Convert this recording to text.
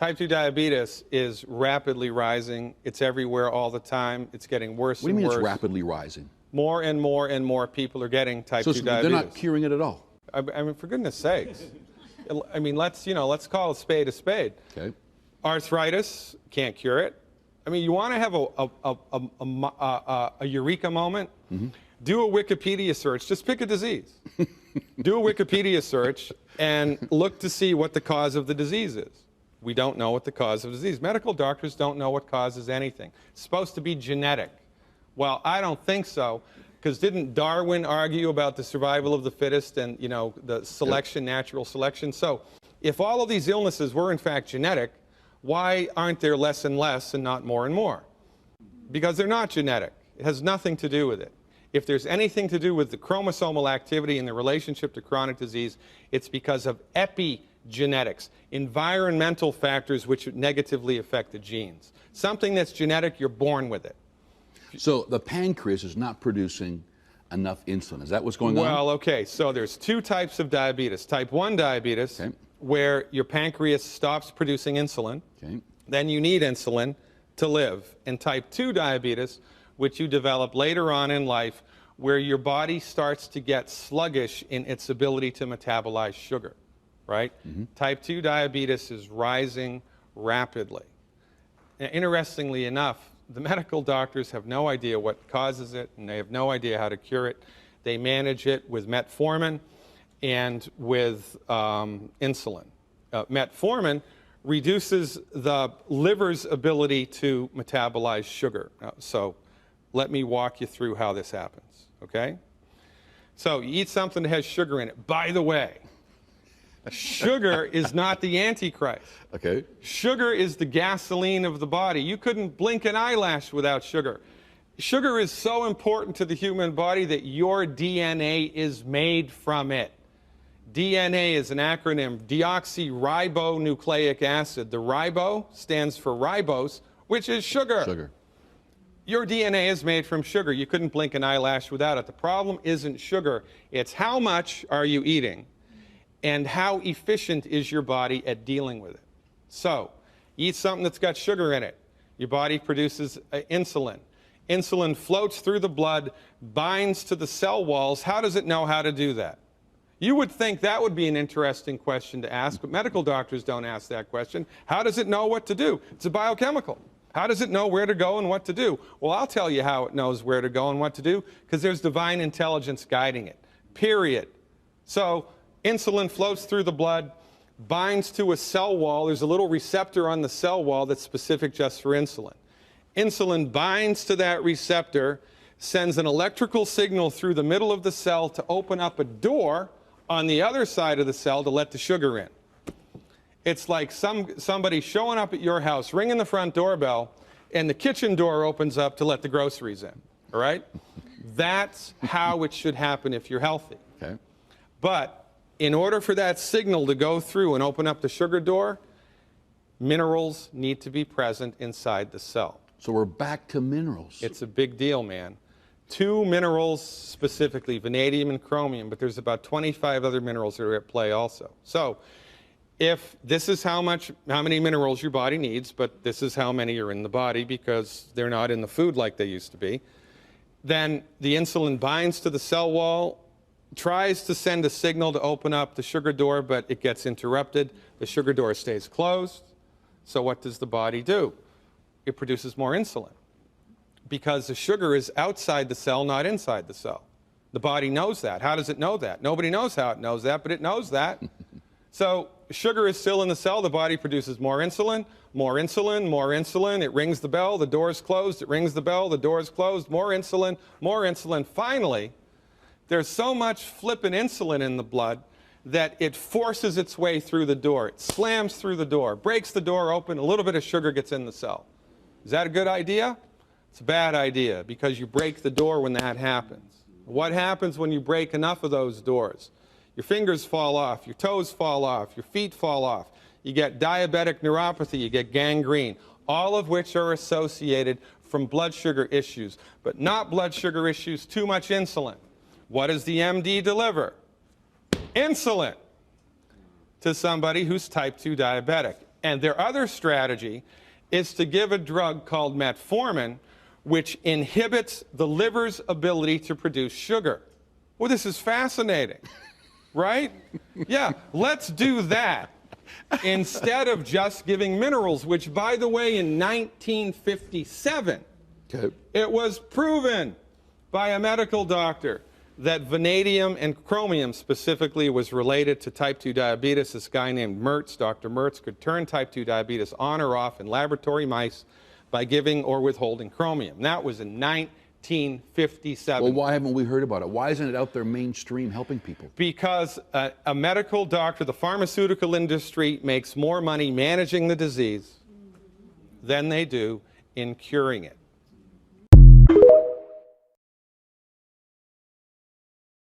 Type 2 diabetes is rapidly rising. It's everywhere all the time. It's getting worse and worse. What do you mean it's rapidly rising? More and more and more people are getting type 2 diabetes. They're not curing it at all. I mean, for goodness sakes. I mean, let's call a spade a spade. Okay. Arthritis, can't cure it. I mean, you want to have a eureka moment? Mm-hmm. Do a Wikipedia search. Just pick a disease. Do a Wikipedia search and look to see what the cause of the disease is. We don't know what the cause of the disease. Medical doctors don't know what causes anything. It's supposed to be genetic. Well, I don't think so, because didn't Darwin argue about the survival of the fittest and, you know, the selection, natural selection? So if all of these illnesses were in fact genetic, why aren't there less and less and not more and more? Because they're not genetic. It has nothing to do with it. If there's anything to do with the chromosomal activity and the relationship to chronic disease, it's because of epigenetics, environmental factors which negatively affect the genes. Something that's genetic, you're born with it. So the pancreas is not producing enough insulin. Is that what's going on? Well, okay, so there's two types of diabetes. Type 1 diabetes, where your pancreas stops producing insulin. Then you need insulin to live. And type 2 diabetes, which you develop later on in life, where your body starts to get sluggish in its ability to metabolize sugar, right? Type 2 diabetes is rising rapidly. Now, interestingly enough, the medical doctors have no idea what causes it, and they have no idea how to cure it. They manage it with metformin and with insulin. Metformin reduces the liver's ability to metabolize sugar. So let me walk you through how this happens, okay? So you eat something that has sugar in it. By the way, sugar is not the Antichrist. Okay. Sugar is the gasoline of the body. You couldn't blink an eyelash without sugar. Sugar is so important to the human body that your DNA is made from it. DNA is an acronym, deoxyribonucleic acid. The ribo stands for ribose, which is sugar. Your DNA is made from sugar. You couldn't blink an eyelash without it. The problem isn't sugar. It's how much are you eating and how efficient is your body at dealing with it. So, eat something that's got sugar in it. Your body produces insulin. Insulin floats through the blood, binds to the cell walls. How does it know how to do that? You would think that would be an interesting question to ask, but medical doctors don't ask that question. How does it know what to do? It's a biochemical. How does it know where to go and what to do? Well, I'll tell you how it knows where to go and what to do, because there's divine intelligence guiding it, period. So insulin floats through the blood, binds to a cell wall. There's a little receptor on the cell wall that's specific just for insulin. Insulin binds to that receptor, sends an electrical signal through the middle of the cell to open up a door on the other side of the cell to let the sugar in. It's like somebody showing up at your house, ringing the front doorbell, and the kitchen door opens up to let the groceries in, all right? That's how it should happen if you're healthy. Okay. But in order for that signal to go through and open up the sugar door, minerals need to be present inside the cell. So we're back to minerals. It's a big deal, man. 2 minerals specifically, vanadium and chromium, but there's about 25 other minerals that are at play also. So if this is how many minerals your body needs, but this is how many are in the body because they're not in the food like they used to be, then the insulin binds to the cell wall, tries to send a signal to open up the sugar door, but it gets interrupted. The sugar door stays closed. So what does the body do? It produces more insulin, because the sugar is outside the cell, not inside the cell. The body knows that. How does it know that? Nobody knows how it knows that, but it knows that. So sugar is still in the cell. The body produces more insulin, more insulin, more insulin. It rings the bell. The door is closed. It rings the bell. The door is closed. More insulin, more insulin. Finally, there's so much flippin' insulin in the blood that it forces its way through the door. It slams through the door, breaks the door open. A little bit of sugar gets in the cell. Is that a good idea? It's a bad idea, because you break the door when that happens. What happens when you break enough of those doors? Your fingers fall off, your toes fall off, your feet fall off. You get diabetic neuropathy, you get gangrene, all of which are associated from blood sugar issues, but not blood sugar issues, too much insulin. What does the MD deliver? Insulin to somebody who's type 2 diabetic. And their other strategy is to give a drug called metformin, which inhibits the liver's ability to produce sugar. Well, this is fascinating, right? Yeah, let's do that instead of just giving minerals, which, by the way, in 1957, it was proven by a medical doctor that vanadium and chromium specifically was related to type 2 diabetes. This guy named Mertz, Dr. Mertz, could turn type 2 diabetes on or off in laboratory mice by giving or withholding chromium. That was in 1957. Well, why haven't we heard about it? Why isn't it out there mainstream helping people? Because a medical doctor, the pharmaceutical industry, makes more money managing the disease than they do in curing it.